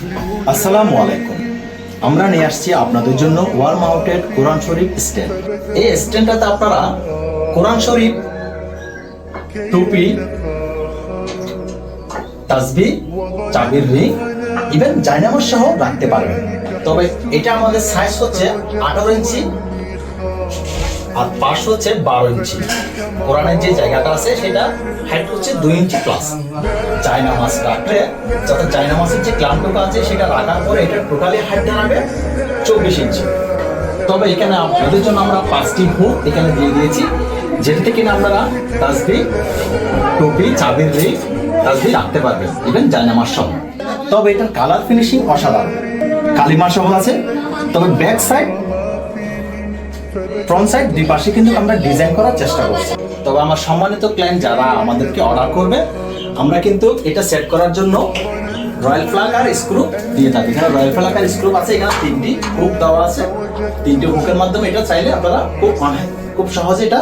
আসসালামু আলাইকুম। আমরা নিয়ে আসছি আপনাদের জন্য ওয়াল মাউন্টেড কোরআন শরীফ স্ট্যান্ড। এই স্ট্যান্ডটাতে আপনারা কোরআন শরীফ, টুপি, তাসবিহ, চাবির রিং, ইভেন জায়নামাজ সহ রাখতে পারবেন। তবে এটা আমাদের সাইজ হচ্ছে 18 ইঞ্চি আর পাশ হচ্ছে 12 ইঞ্চি। কোরআনের যে জায়গাটা আছে সেটা হাইট হচ্ছে 2 ইঞ্চি প্লাস। জায়নামাজ রাখলে যাতে জায়নামাজের যে ক্লামটুকু আছে সেটা রাখার পরে এটা টোটালি হাইট দাঁড়াবে 24 ইঞ্চি। তবে এখানে আপনাদের জন্য আমরা 5টি হুক এখানে দিয়ে দিয়েছি, যেটাতে কিনা আপনারা তাসবিহ, টুপি, চাবির রিং, তাসবিহ রাখতে পারবেন, ইভেন জায়নামাজ সহ। তবে এটার কালার ফিনিশিং অসাধারণ, কালিমা সহ আছে। তবে ব্যাক সাইড, ফ্রন্ট সাইড দুই পাশে কিন্তু আমরা ডিজাইন করার চেষ্টা করছি। তবে আমার সম্মানিত ক্লায়েন্ট যারা আমাদেরকে অর্ডার করবে, আমরা কিন্তু এটা সেট করার জন্য রয়্যাল প্লাগ আর স্ক্রু দিয়ে থাকি। এখানে রয়্যাল প্লাগ আর স্ক্রু আছে, এখানে 3টি হুক দেওয়া আছে। 3টি হুকের মাধ্যমে এটা চাইলে আপনারা খুব সহজে এটা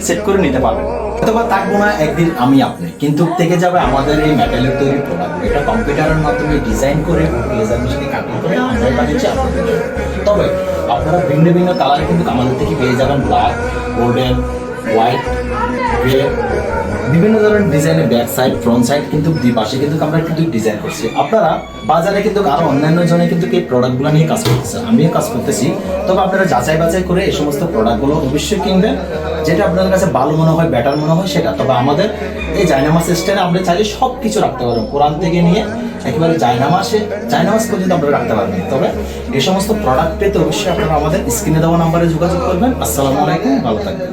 সেট করে নিতে পারবেন। অথবা থাকবো না একদিন আমি আপনি, কিন্তু থেকে যাবে আমাদের এই মেটালের তৈরি প্রোডাক্ট। এটা কম্পিউটারের মাধ্যমে ডিজাইন করে লেজার মেশিনে কাটিং করে আমরা বানিয়েছি আপনাদের জন্য। তবে আপনারা ভিন্ন ভিন্ন কালারে কিন্তু আমাদের থেকে পেয়ে যাবেন, ব্ল্যাক, গোল্ডেন, হোয়াইট, গ্রে, বিভিন্ন ধরনের ডিজাইনের ব্যাক সাইড, ফ্রন্ট সাইড কিন্তু দুই পাশে কিন্তু আমরা কিন্তু ডিজাইন করছি। আপনারা বাজারে কিন্তু আরো অন্যান্য জনে কিন্তু এই প্রোডাক্টগুলো নিয়ে কাজ করতেছে, আমিও কাজ করতেছি। তবে আপনারা যাচাই বাছাই করে এই সমস্ত প্রোডাক্টগুলো অবশ্যই কিনবেন, যেটা আপনাদের কাছে ভালো মনে হয়, বেটার মনে হয় সেটা। তবে আমাদের এই জায়নামাজ স্ট্যান্ডে আমরা চাইলে সব কিছু রাখতে পারবেন, কোরআন থেকে নিয়ে একেবারে জায়নামাজ পর্যন্ত আপনারা রাখতে পারবেন। তবে এই সমস্ত প্রোডাক্ট পেতে অবশ্যই আপনারা আমাদের স্ক্রিনে দেওয়া নাম্বারে যোগাযোগ করবেন। আসসালামু আলাইকুম, ভালো থাকবেন।